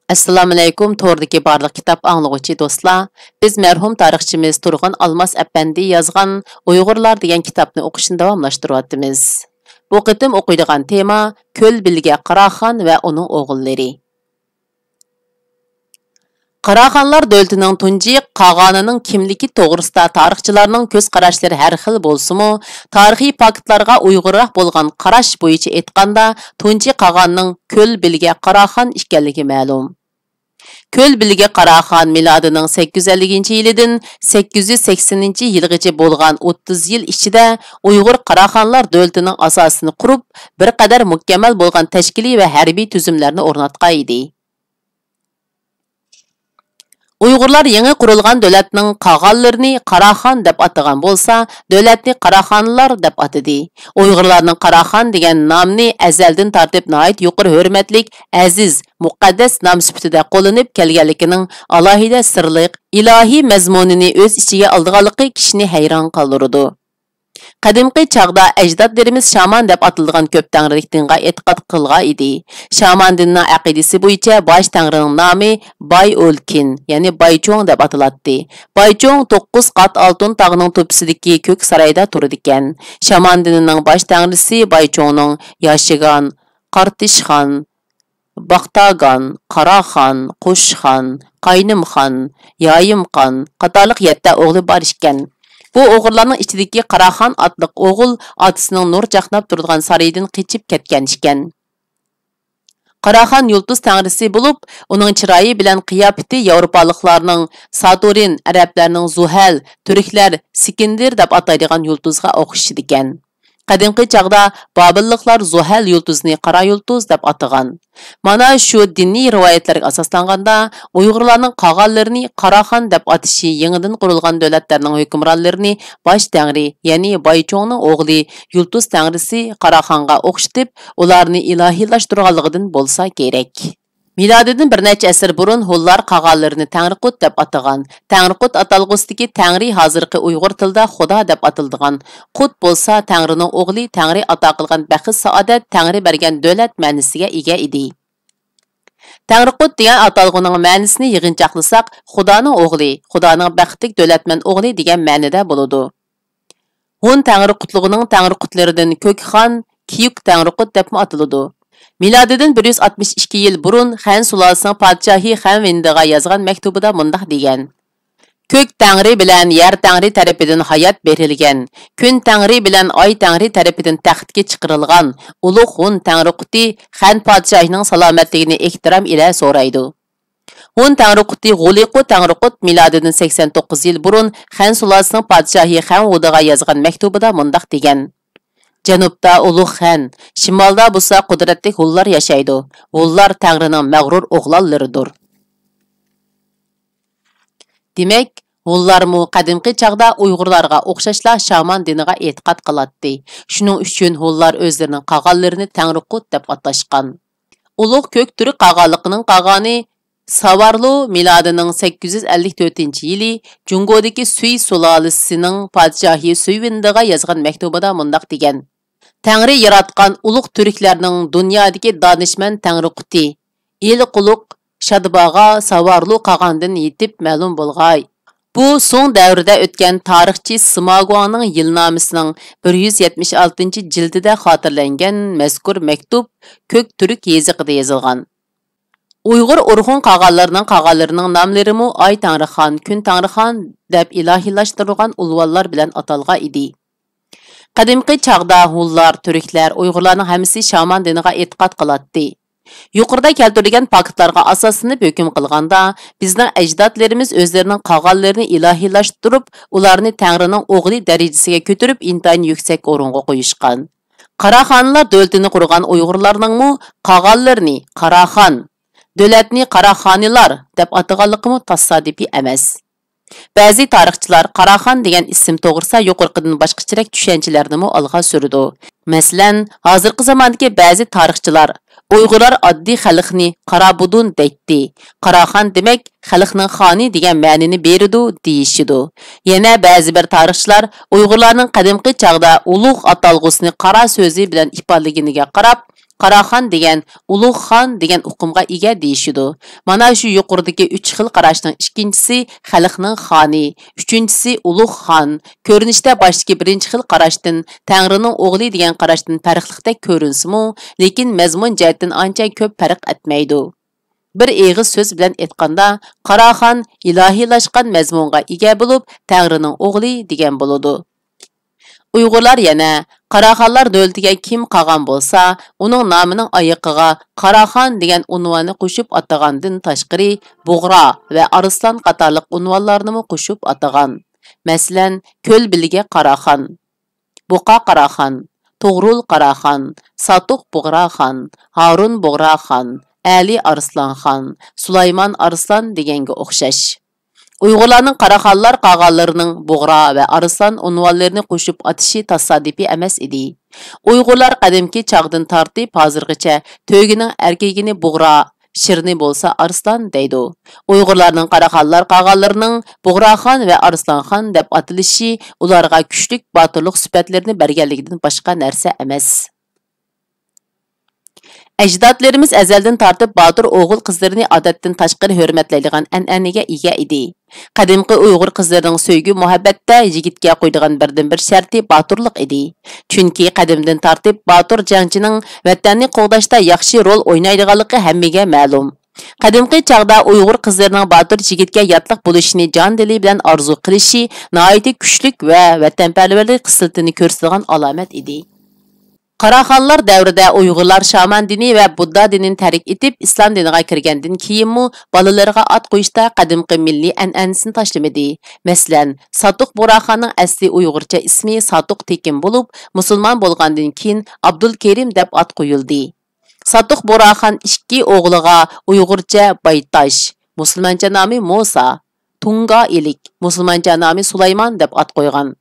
Assalomu alaykum, to'rdagi barliq kitob anglag'uvchi do'stlar. Biz marhum tarixchimiz Turg'un Almas Apandi yozgan Uyg'urlar degan kitobni o'qishni davomlashtiryapmiz. Bu qitim o'qiydigan tema Ko'l Bilge Qaraxon va uning o'g'illari. Qaraxonlar davlatining tunji qog'onining kimligi to'g'risida tarixchilarning ko'z qarashlari har xil bo'lsa-mu, tarixiy faktlarga uyg'unroq bo'lgan qarash bo'yicha aytganda, tunji qog'onning Ko'l Bilge Qaraxon ekanligi ma'lum. Ko'l Bilge Qaraxon milodining 850-yilidan 880-yilgacha bo'lgan 30 yil ichida Uyg'ur Qaraxonlar davlatining asosini qurib, bir qadar mukammal bo'lgan tashkiliy va harbiy tuzumlarni o'rnatgan edi. Uyg'urlar yangi qurilgan davlatning qog'onlarini Qaraxon deb atagan bo'lsa, davlatni Qaraxonlar deb atadi. Uyg'urlarning Qaraxon degan nomni azaldan tortib nihoyat yuqori hurmatlik, aziz, muqaddas nom sifatida qo'llanib kelganligining alohida sirliq, ilohiy mazmunini o'z ichiga olganligi kishini hayron qoldiradi. Qadimgi chaqda ajdodlarimiz shaman deb atilgan ko'p tangrilik dinga e'tiqod qilgan edi. Shaman dinning aqidasi bo'yicha bosh tangrining nomi Bayolkin, ya'ni Baychong deb atiladi. Baychong 9 qat oltin tog'ining to'pisidagi ko'k saroyda turadi ekan. Shaman dinining bosh tangrisi Baychongning yashagan Qartishxon, Baqtagan, Qaraxon, Qo'shxon, Qaynimxon, Yoyimxon qatorliq 7 o'g'li bor ekan. Bu o'g'illarning ichidagi Qaraxon otliq o'g'il otasining nur chaqnab turadigan saroydan qochib ketgan ekan. Qaraxon yulduz tangrisi bo'lib, uning chiroyi bilan qiyofati Yevropaliklarning Saturn, arablarning Zuhal, turklar Sikindir deb ataydigan yulduzga o'xshaydi ekan. Qadimgi chaqda Babilliklar Zuhal yulduzini qora yulduz deb atagan. Mana shu diniy rivoyatlarga asoslanganda Uyg'urlarning qog'onlarini Qaraxon deb atishi yangidan qurilgan davlatlarning hukmronlarini bosh tangri, ya'ni Baychongning o'g'li yulduz tangrisi Qaraxonga o'xshatib, ularni ilohiylashtirganligidan bo'lsa kerak. Milodidan bir necha asr burun Hullar qog'onlarini Tangriqut deb atagan. Tangriqut atalg'usidagi Tangri hozirgi Uyg'ur tilida Xudo deb atiladigan. Qut bo'lsa Tangrining o'g'li, Tangri ato qilgan baxt saodat, Tangri bergan davlat ma'nosiga ega edi. Tangriqut degan atalg'uning ma'nosini yig'inchoqlasak, Xudoning o'g'li, Xudoning baxtlik davlatman o'g'li degan ma'noda bo'ladi. Hun Tangriqutligining Tangriqutlaridan Ko'kxon, Kiyuk Tangriqut deb atiladi. Milodidan 162 yil burun Xan sulolasining podshohi Xan Vindiga yozgan maktubida mundaq degan: Ko'k tangri bilan yer tangri tarafidan hayot berilgan, kun tangri bilan oy tangri tarafidan taxtga chiqarilgan ulug' Hun Tangriquti Xan podshohining salomatligini ehtirom ila so'raydi. Hun Tangriquti G'uliqu Tangriqut milodidan 89 yil burun Xan sulolasining podshohi Xan Vudiga yozgan maktubida mundaq degan: Janubda ulug' Xan, shimolda bo'lsa qudratli Hullar yashaydi. Hullar Tangrining mag'rur o'g'lonlaridir. Demak, Hullarmu qadimgi chaqda Uyg'urlarga o'xshashla shaman diniga e'tiqod qiladi. Shuning uchun Hullar o'zlarining qog'onlarini Tangriqut deb atashgan. Ulug' ko'k turk qog'onligining qog'oni Savarlu milodining 854-yili Jungodagi Suy sulolasining podshohi Suyvindiga yozgan maktubida mundaq degan: Tangri yaratgan ulug' turklarning dunyodagi donishmand Tangriquti, el quluq Shadbag'a Savarlu qog'ondan yetib ma'lum bo'lg'ay. Bu so'ng davrida o'tgan tarixchi Simaguaning yilnomasining 176-jildida xotirlangan mazkur maktub ko'k turk yoziqida yozilgan. Uyg'ur urg'un qog'onlarining nomlarimi Oy Tangrixon, Kun Tangrixon deb ilohiylashtirilgan ulvonlar bilan atalgan edi. Qadimgi chaqda Hullar, turklar, Uyg'urlarning hammasi shaman diniga e'tiqod qiladi. Yuqorida keltirilgan faktlarga asoslanib hukm qilganda, bizning ajdodlarimiz o'zlarining qog'onlarini ilohiylashtirib, ularni Tangrining o'g'li darajasiga ko'tarib, intayin yuksak o'ringa qo'yishgan. Qaraxonlar davlatini qurgan Uyg'urlarning qog'onlarini Qaraxon, davlatni Qaraxonilar deb ataganligi tasodifiy emas. Ba'zi tarixchilar Qaraxon degan ism to'g'risida yuqoridan boshqacharak tushunchalarni olg'a surdi. Masalan, hozirgi zamondagi ba'zi tarixchilar Uyg'urlar oddiy xalqni Qarabudun deydi. Qaraxon demak xalqning xoni degan ma'noni beradi deyishidi. Yana ba'zi bir tarixchilar Uyg'urlarning qadimgi chaqda ulug' atalg'usini qara so'zi bilan ifodalaganiga qarab Qaraxon degan ulug' xon degan uqumga ega deyishidi. Mana shu yuqoridagi 3 xil qarashning ikkinchisi xalqning xoni, uchinchisi ulug' xon. Ko'rinishda boshdagi birinchi xil qarashdan Tangrining o'g'li degan qarashdan farqliqdek ko'rinsimi, lekin mazmun jihatdan ancha ko'p farq etmaydi. Bir eg'iz so'z bilan aytganda, Qaraxon ilohiylashgan mazmunga ega bo'lib, Tangrining o'g'li degan bo'ladi. Uyg'urlar yana Qaraxonlar davlatiga kim qolgan bo'lsa, uning nomining oyiqiga Qaraxon degan unvonni qo'shib atagandan tashqari, Bug'ra va Arslan qatorliq unvonlarni qo'shib atagan. Masalan, Ko'lbilga Qaraxon, Buqa Qaraxon, To'g'rul Qaraxon, Satuq Bug'raxon, Harun Bug'raxon, Ali Arslanxon, Sulaymon Arslan deganga o'xshash. Uyg'urlarning Qaraxonlar qag'anlarining Bug'ra va Arslan unvonlarini qo'shib atishi tasodifiy emas edi. Uyg'urlar qadimki chaqdan tortib hozirgacha to'gining erkagini Bug'ra, shirni bo'lsa Arslan deydi. Uyg'urlarning Qaraxonlar qag'anlarining Bug'raxon va Arslanxon deb atilishi ularga kuchlik botirlik sifatlarini berganligidan boshqa narsa emas. Ajdodlarimiz azaldan tortib botir o'g'il qizlarini odatdan tashqari hurmatlaydigan an'anaga ega edi. Qadimgi Uyg'ur qizlarining sevgi muhabbatda yigitga qo'ydigan birdan-bir sharti botirlik edi. Chunki qadimdan tortib botir jangchining vatanni qo'g'dashda yaxshi rol o'ynaydiganligi hammaga ma'lum. Qadimgi chaqda Uyg'ur qizlarining botir yigitga yotliq bo'lishini jon dili bilan orzu qilishi nihoyatda kuchlik va vatanparvarlik xislatini ko'rsatgan alomat edi. Qaraxonlar davrida Uyg'urlar shaman dini va Budda dinini tarik etib, islom diniga kirgandan keyinmi bolalarga ot qo'yishda qadimgi milliy an'anasini tashlamadi. Masalan, Satuq Bug'raxonning asli Uyg'urcha ismi Satuq Tekin bo'lib, musulmon bo'lgandan keyin Abdul Kerim deb ot qo'yildi. Satuq Bug'raxon ikki o'g'liga Uyg'urcha Baytash, musulmoncha nomi Musa, Tunga Ilik, musulmoncha nomi Sulaymon deb ot qo'ygan.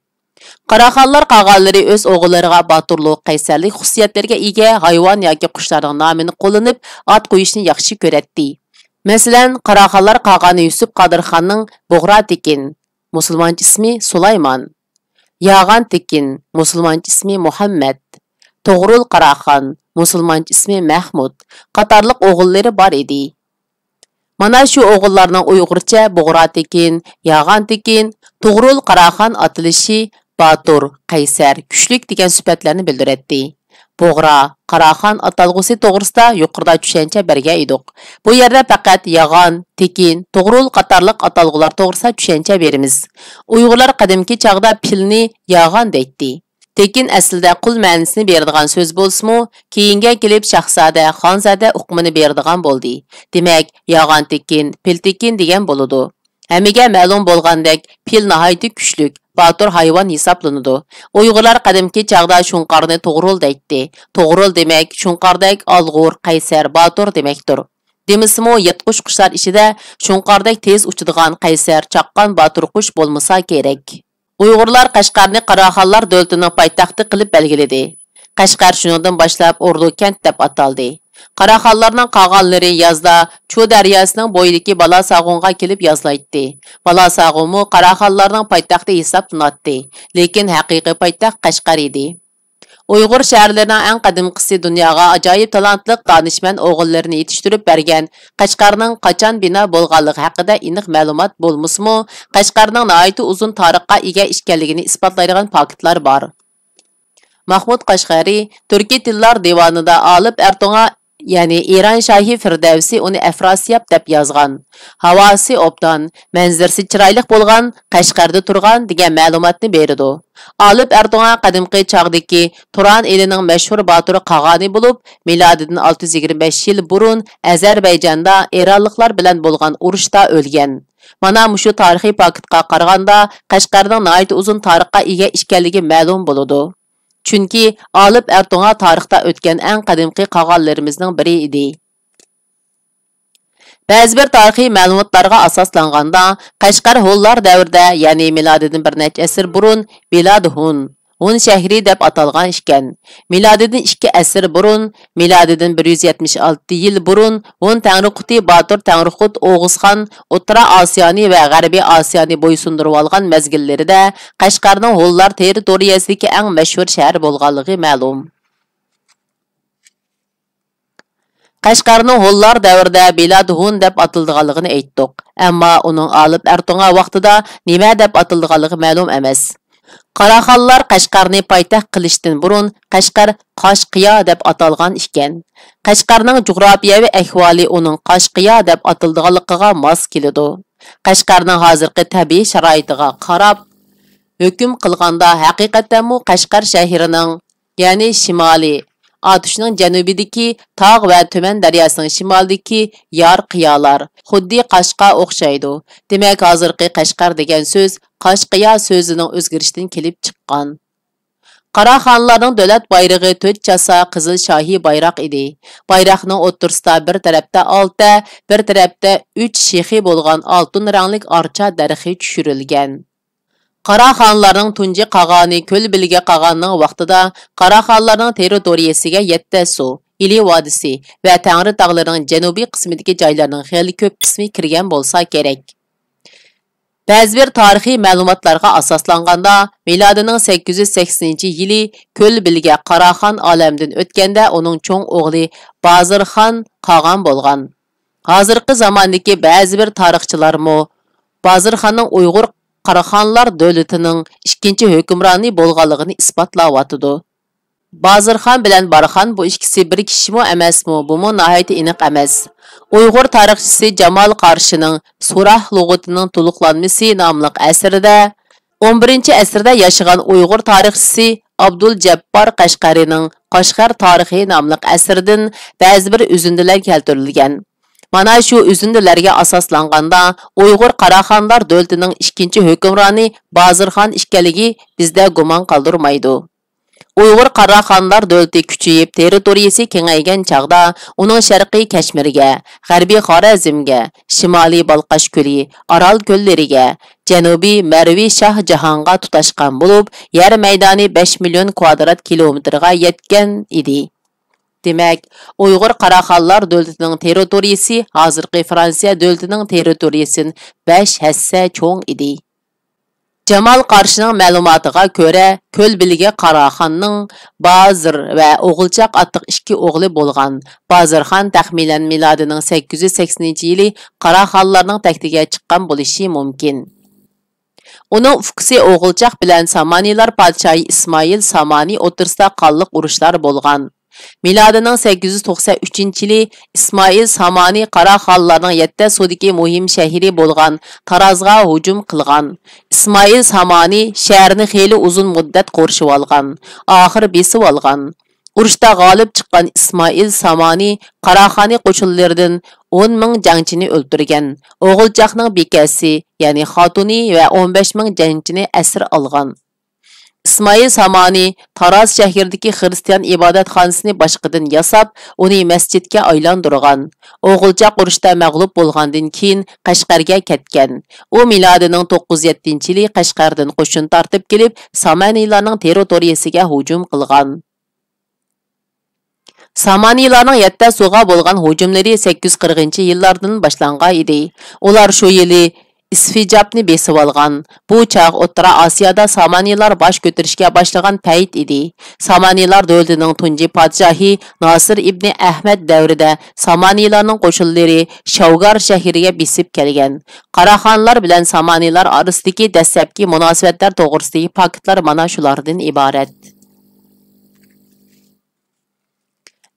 Qaraxonlar qag'anlari o'z o'g'illariga botirlik, qaysarlik xususiyatlarga ega hayvon yoki qushlarning nomini qo'llanib, ot qo'yishni yaxshi ko'radi. Masalan, Qaraxonlar qag'ani Yusuf Qodirxonning Bug'ra Tekin, musulmoncha ismi Sulaymon, Yag'an Tekin, musulmoncha ismi Muhammad, To'g'rul Qaraxon, musulmoncha ismi Mahmud qatorliq o'g'illari bor edi. Mana shu o'g'illarning Uyg'urcha Bug'ra Tekin, Yag'an Tekin, To'g'rul Qaraxon atilishi Batur, qaysar, kuchlik degan sifatlarni bildiradi. Bug'ra, Qaraxon atalg'usi to'g'risida yuqorida tushuncha bergan edik. Bu yerda faqat Yag'an, Tekin, To'g'rul qatorliq atalg'ular to'g'risida tushuncha beramiz. Uyg'urlar qadimki chaqda pilni Yag'an deydi. Tekin aslida qul ma'nosini beradigan so'z bo'lsa-mu, keyinga kelib shahzoda, xonzoda uqmini beradigan bo'ldi. Demak, Yag'an Tekin, Pil Tekin degan bo'ladi. Hammaga ma'lum bo'lgandek, pil nihoyatda kuchlik, botir hayvon hisoblanadi. Uyg'urlar qadimki chaqda shunqarni To'g'rul deydi. To'g'rul demak shunqardek olg'ur, qaysar, botir demakdir. Demismi, yetqush qushlar ichida shunqardek tez uchadigan qaysar, chaqqon botir qush bo'lmasa kerak. Uyg'urlar Qashqarni Qaraxonlar davlatining poytaxti qilib belgiladi. Qashqar shundan boshlab Ordu kent deb ataldi. Qaraxonlarning qag'anlari yozda Chu daryosining bo'yidagi Balasag'unga kelib yozlaydi. Balasag'unmu Qaraxonlarning poytaxti hisoblanadi, lekin haqiqiy poytaxt Qashqar edi. Uyg'ur shaharlarining eng qadimgisi dunyoga ajoyib talantli donishmand o'g'illarini yetishtirib bergan Qashqarning qachon bino bo'lganligi haqida aniq ma'lumot bo'lmasa-mu, Qashqarning nihoyatda uzun tarixga ega ekanligini isbotlaydigan faktlar bor. Mahmud Qashqari Turkiy tillar divanida Olib Ertuğ'a ya'ni Eron shohi Firdavsi uni Afrosiyab deb yozgan. Havosi obdan, manzarasi chiroyli bo'lgan, Qashqarda turgan degan ma'lumotni berdi. Olib Ertuğ'a qadimgi chog'dagi Turan elining mashhur botiri qag'ani bo'lib, milodidan 625 yil burun Ozarbayjonda eronliklar bilan bo'lgan urushda o'lgan. Mana mushu tarixiy faktga qaraganda Qashqarning nihoyat uzun tarixga ega ekanligi ma'lum bo'ladi. Chunki Olib Ertuğ'a tarixda o'tgan eng qadimgi qag'onlarimizning biri edi. Ba'zi bir tarixiy ma'lumotlarga asoslanganda Qashqar Hunlar davrida, ya'ni milodidan bir necha asr burun Bilad Hun shahri deb atalgan ekan. Milodidan 2 asr burun, milodidan 176 yil burun Hun Tangriquti Botir Tangriqut O'g'izxon O'rta Osiyoni va G'arbiy Osiyoni bo'ysundirib olgan mezgillarida Qashqarning Hunlar territoriyasidagi eng mashhur shahar bo'lganligi ma'lum. Qashqarning Hollar davrida Beladhun deb atilganligini aytdik. Ammo uning Olib Ertunga vaqtida nima deb atilganligi ma'lum emas. Qaraxonlar Qashqarni poytaxt qilishdan burun Qashqar Qashqiya deb atalgan ekan. Qashqarning jug'rofiyaviy ahvoli uning Qashqiya deb atilganligiga mos keladi. Qashqarning hozirgi tabiiy sharoitiga qarab hukm qilganda haqiqatan Qashqar shahrining, ya'ni shimoliy Atuşning janubidagi tog' va Tuman daryosining shimolidagi yor qiyolar xuddi Qashqa o'xshaydi. Demak, hozirgi Qashqar degan so'z Qashqiya so'zining o'zgarishidan kelib chiqqan. Qaraxonlarning davlat bayrog'i 4 chasa qizil shohi bayroq edi. Bayroqning o'rtasida bir tarafda olta, bir tarafda 3 shexi bo'lgan oltin ranglik archa darxi tushirilgan. Qaraxonlarning tunji qag'oni Ko'lbilga qag'onning vaqtida Qaraxonlarning territoriyasiga 7 suv, Ili vodisi va Tangri tog'larining janubiy qismidagi joylarning xeyli ko'p qismi kirgan bo'lsa kerak. Ba'zi bir tarixiy ma'lumotlarga asoslanganda, milodining 880-yili Ko'lbilga Qaraxon olamdan o'tganda uning cho'ng o'g'li Bozirxon qag'on bo'lgan. Hozirgi zamondagi ba'zi bir tarixchilarmo Bozirxonning Uyg'ur Qaraxonlar davlatining ikkinchi hukmroni bo'lganligini isbotlayotdi. Bozirxon bilan Barxon bu ikkisi bir kishimi emasmi? Bu nihoyat aniq emas. Uyg'ur tarixchisi Jamol Qarshining Surah lug'atining to'liqlanmasi nomli asarida 11-asrda yashagan Uyg'ur tarixchisi Abdul Jabbor Qashqarining Qashqar tarixi nomli asaridan ba'zi bir uzundilar keltirilgan. Mana shu uzundilarga asoslanganda Uyg'ur Qaraxonlar davlatining ikkinchi hukmroni Bozirxon ekanligi bizda gumon qoldirmaydi. Uyg'ur Qaraxonlar davlati kuchayib, territoriyasi kengaygan chaqda uning sharqiy Kashmirga, g'arbiy Xorazmga, shimoliy Balqash ko'li, Orol ko'llariga, janubiy Marvi Shah jahonga tutashgan bo'lib, yer maydoni 5 million kvadrat kilometrga yetgan edi. Demak, Uyg'ur Qaraxonlar davlatining territoriyasi hozirgi Fransiya davlatining territoriyasidan 5 hassa cho'ng edi. Jamol Qarshining ma'lumotiga ko'ra, Ko'lbilga Qaraxonning Bozir va O'g'ilchaq atliq 2 o'g'li bo'lgan. Bozirxon taxminan milodining 880-yili Qaraxonlarning taxtiga chiqqan bo'lishi mumkin. Uning ukisi O'g'ilchaq bilan Samaniylar podshohi Ismoil Samani o'rtasida qonliq urushlar bo'lgan. Milodining 893-yili Ismoil Samani Qaraxonlarning 7 sudagi muhim shahri bo'lgan Tarozga hujum qilgan. Ismoil Samani shaharni xeyli uzun muddat qo'rshib olgan, oxir besib olgan. Urushda g'olib chiqqan Ismoil Samani Qaraxoni qo'shinlaridan 10 ming jangchini o'ldirgan. O'g'ilchaqning bekasi, ya'ni xotini va 15 ming jangchini asir olgan. İsmail Samani Taraz shahridagi xristian ibodatxonasini boshqadan yasab, uni masjidga aylantirgan. O'g'ilchaq urushda mag'lub bo'lgandan keyin Qashqarga ketgan. U milodining 907-yili Qashqardan qo'shin tortib kelib, Samaniylarning territoriyasiga hujum qilgan. Samaniylarning 7 suga bo'lgan hujumlari 840-yillardan boshlangan edi. Ular shu yili İsfijabni besib olgan. Bu chaq O'rta Osiyoda Samaniylar bosh ko'tarishga boshlagan payt edi. Samaniylar davlatining tunji podshohi Nasir ibn Ahmad davrida Samaniylarning qo'shinlari Shavgar shahriga besib kelgan. Qaraxonlar bilan Samaniylar orasidagi dastlabki munosabatlar to'g'risidagi faktlar mana shulardan iborat.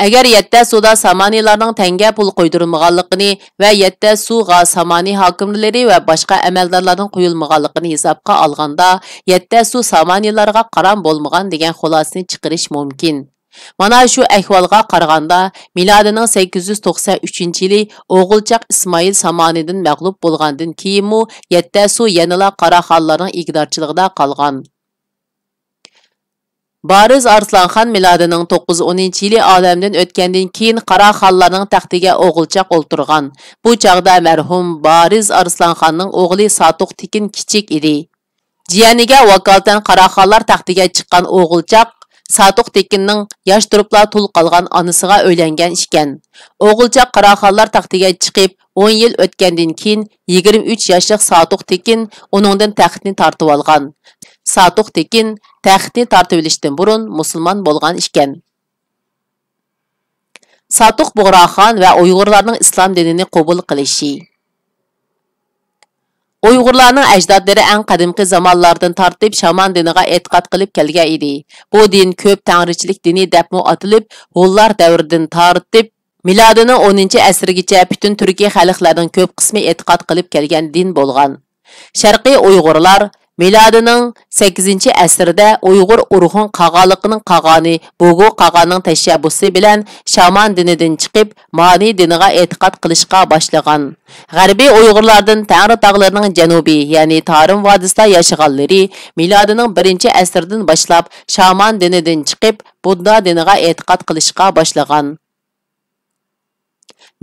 Agar 7 suda Samaniylarning tanga pul qo'ydirilmaganligini va 7 suga Samani hokimlari va boshqa amaldorlarning qo'yilmaganligini hisobga olganda, 7 su Samaniylarga qaram bo'lmagan degan xulosani chiqarish mumkin. Mana shu ahvolga qaraganda, milodining 893-yili O'g'ilchaq Ismoil Samanidan mag'lub bo'lgandan keyin 7 su yanala Qaraxonlarning igdorchiligida qolgan. Bariz Arslanxon milodining 910-yili olamdan o'tgandan keyin Qaraxonlarning taxtiga O'g'ilchaq o'ltirgan. Bu chaqda marhum Bariz Arslanxonning o'g'li Satuq Tekin kichik edi. Jiyaniga vakolatan Qaraxonlar taxtiga chiqqan O'g'ilchaq Satuq Tekinning yosh turibla tul qolgan onasiga uylangan ekan. O'g'ilchaq Qaraxonlar taxtiga chiqib 10 yil o'tgandan keyin 23 yoshli Satuq Tekin uningdan taxtni tortib olgan. Satuq Tekin taxtni tortib olishdan burun musulmon bo'lgan ekan. Satuq Bug'raxon va Uyg'urlarning islom dinini qabul qilishi. Uyg'urlarning ajdodlari eng qadimgi zamonlardan tortib shaman diniga e'tiqod qilib kelgan edi. Bu din ko'p tangrichilik dini debmi atilib, Hunlar davridan tortib milodining 10-asrgacha butun Turkiya xalqlarining ko'p qismi e'tiqod qilib kelgan din bo'lgan. Sharqiy Uyg'urlar milodining 8-asrda Uyg'ur urug'un qag'aliqining qag'ani Bogo qag'aning tashabbusi bilan shaman dinidan chiqib, Mani diniga e'tiqod qilishga boshlagan. G'arbiy Uyg'urlardan Tangri tog'larining janubiy, ya'ni Tarim vodisida yashaganlari milodining 1-asrdan boshlab shaman dinidan chiqib, Budda diniga e'tiqod qilishga boshlagan.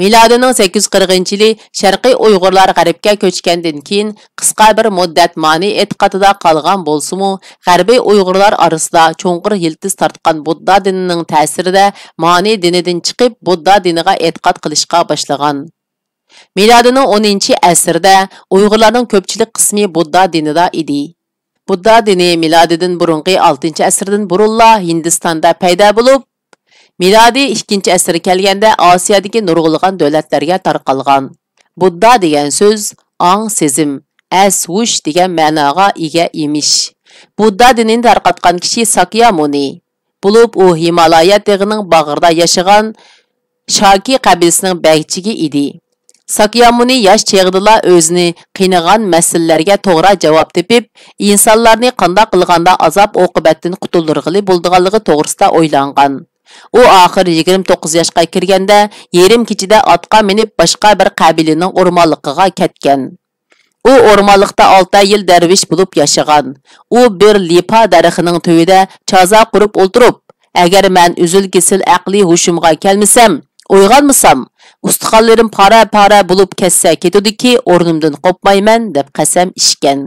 Milodining 840-yili Sharqiy Uyg'urlar G'arbga ko'chgandan keyin qisqa bir muddat Mani e'tiqodida qolgan bo'lsa-mu, G'arbiy Uyg'urlar orasida cho'nqur yiltiz tortgan Budda dinining ta'sirida Mani dinidan chiqib, Budda diniga e'tiqod qilishga boshlagan. Milodining 10-asrda Uyg'urlarning ko'pchilik qismi Budda dinida edi. Budda dini milodidan burungi 6-asrdan burunla Hindistonda paydo bo'lib, milodi 2-asr kelganda Osiyodagi nurg'ulg'an davlatlarga tarqalgan. Budda degan so'z ong sezim, as-vush degan ma'noga ega emish. Budda dinini tarqatgan kishi Sakyamuni bo'lib, u Himalaya tog'ining bag'rida yashagan Shaki qabilasining bag'chigi edi. Sakyamuni yosh cheg'dila o'zini qiynagan masalalarga to'g'ri javob tepib, insonlarni qanday qilganda azob oqibatdan qutuldirg'ili bo'lganligi to'g'risida o'ylangan. U oxir 29 yoshga kirganda yerim kechida otqa minib boshqa bir qabilaning o'rmonligiga ketgan. U o'rmonlikda 6 yil darvish bo'lib yashagan. U bir lipa daraxining tuvida choza qurib o'ltirib, agar men uzil-kesil aqli hushimga kelmasam, uyg'onmasam, ustixonlarim para bo'lib ketsa ketudiki, o'rnimdan qopmayman deb qasam ichgan.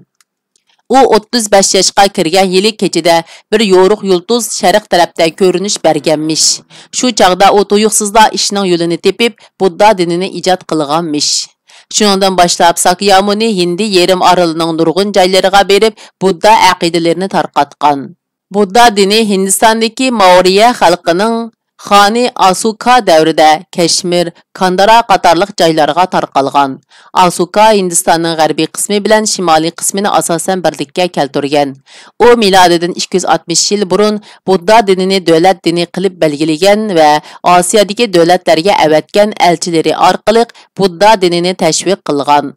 U 35 yoshga kirgan yili kechida bir yo'ruq yulduz sharq tarafda ko'rinish berganmish. Shu chaqda u tuyuqsizda ishning yo'lini tepib, Budda dinini ijod qilganmish. Shundan boshlab Sakyamuni Hindi yerim orolining nurg'un joylariga berib, Budda aqidalarini tarqatgan. Budda dini Hindistondagi Maurya xalqining Xoni Asuka davrida Kashmir, Kandara qatorliq joylarga tarqalgan. Asuka Hindistonning g'arbiy qismi bilan shimoliy qismini asosan birlikka keltirgan. U milodidan 260 yil burun Budda dinini davlat dini qilib belgilagan va Osiyodagi davlatlarga avatgan elchilari orqali Budda dinini tashviq qilgan.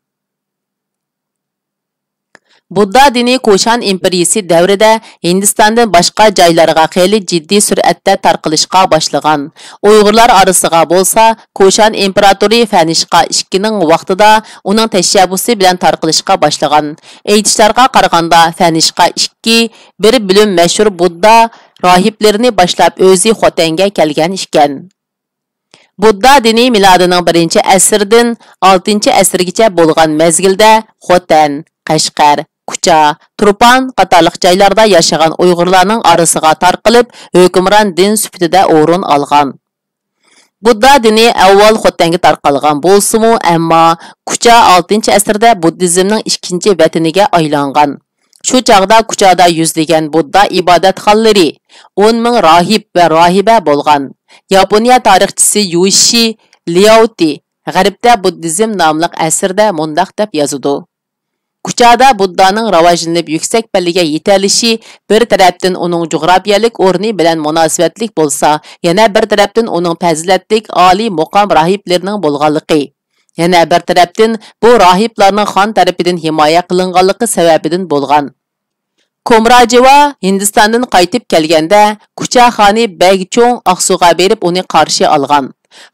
Budda dini Kushan imperiyasi davrida Hindistondan boshqa joylarga xeyli jiddiy sur'atda tarqalishga boshlagan. Uyg'urlar orasiga bo'lsa, Kushan imperatori Fanishqa II vaqtida uning tashabbusi bilan tarqalishga boshlagan. Aytishlarga qaraganda Fanishqa II bir bilim mashhur Budda rohiblarini boshlab o'zi Xotanga kelgan ekan. Budda dini milodining 1-asrdan 6-asrgacha bo'lgan mezgilda Xotan, Qashqar, Kucha, Turpan qatorliq joylarda yashagan Uyg'urlarning orasiga tarqalib, hukmron din sifatida o'rin olgan. Budda dini avval Xotanga tarqalgan bo'lsa-mu, ammo Kucha 6-asrda Buddizmning ikkinchi vataniga aylangan. Shu chaqda Kuchada yuzlagan Budda ibodatxonalari 10 ming rohib va rohiba bo'lgan. Yaponiya tarixchisi Yuishi Liaoti G'arbda Buddizm nomli asrda mundaq deb yozadi. Kuchada Buddaning rivojlanib yuksak pallaga yetalishi bir tarafdan uning jug'rafiyalik o'rni bilan munosabatlik bo'lsa, yana bir tarafdan uning fazilatlik oliy muqam rohiblarining bo'lganligi. Yana bir tarafdan bu rohiblarning xon tarafidan himoya qilinganligi sababidan bo'lgan. Komrajiva Hindistondan qaytib kelganda Kucha xoni Bagchong Aqsuga berib uni qarshi olgan.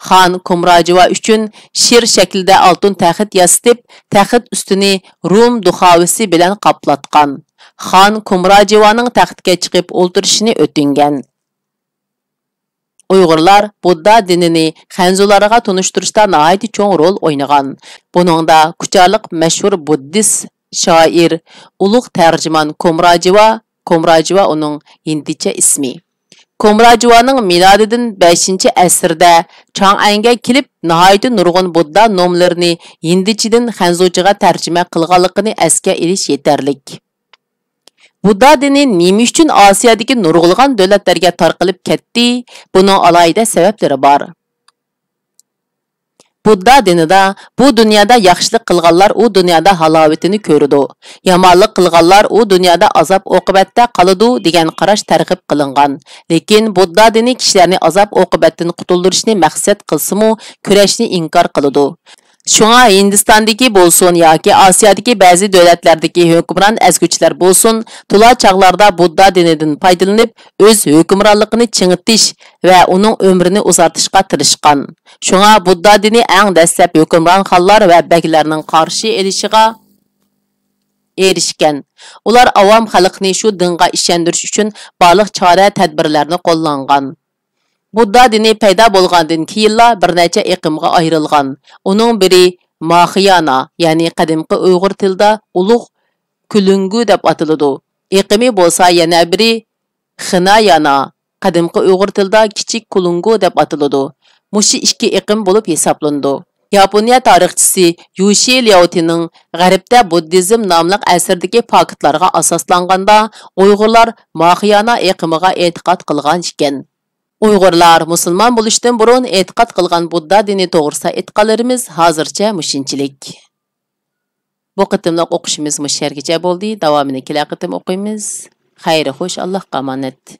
Xon Komrajiva uchun shir shaklida oltin taxt yasitib, taxt ustini Rum duxovisi bilan qoplatgan. Xon Komrajivaning taxtga chiqib o'ltirishini o'tingan. Uyg'urlar Budda dinini xanzularga tunishtirishda nihoyat cho'ng rol o'ynagan. Buningda kuchalik mashhur buddist shoir, ulug' tarjimon Komrajiva uning hindicha ismi. Komrajivaning milodidan 5-asrda Chang'anga kelib, nihoyat nurg'un Budda nomlarini hindichadan xanzuchaga tarjima qilganligini esga olish yetarlik. Budda dini nima uchun Osiyodagi nurg'ulg'an davlatlarga tarqalib ketdi? Buning alohida sabablari bor. Budda dinida bu dunyoda yaxshilik qilganlar u dunyoda halovatini ko'radi. Yomonlik qilganlar u dunyoda azob oqibatda qoladi degan qarash targ'ib qilingan. Lekin Budda dini kishilarni azob oqibatdan qutuldirishni maqsad qilsa-mu, kurashni inkor qiladi. Şuna Hindistondagi bo'lsin yoki Osiyodagi ba'zi davlatlardagi hukmron azguchilar bo'lsin, tula chaqlarda Budda dinidan foydalanib, o'z hukmronligini chingitish va uning umrini uzartishga tirishgan. Shunga Budda dini eng dastlab hukmron xonlar va baglarning qarshi elishiga erishgan. Ular avam xalqni shu dinga ishontirish uchun barliq chora tadbirlarni qo'llangan. Budda dini paydo bo'lgandan keyinla bir necha iqimga ayrilgan. Uning biri Mahayana, ya'ni qadimgi Uyg'ur tilida ulug' kulungu deb atiladi. Iqimi bo'lsa yana biri Hinayana, qadimgi Uyg'ur tilida kichik kulungu deb atiladi. Mushi ikki iqim bo'lib hisoblandi. Yaponiya tarixchisi Yushi Liaotining G'arbda buddizm nomli asrdagi faktlarga asoslanganda Uyg'urlar Mahayana iqimiga e'tiqod qilgan ekan. Uyg'urlar musulmon bo'lishdan burun e'tiqod qilgan Budda dini to'g'risida e'tiqodlarimiz hozircha mushinchilik. Bu qitimliq o'qishimiz mushargacha bo'ldi. Davomini kelar qitim o'qiymiz. Xayri xo'sh, Allohga omonat.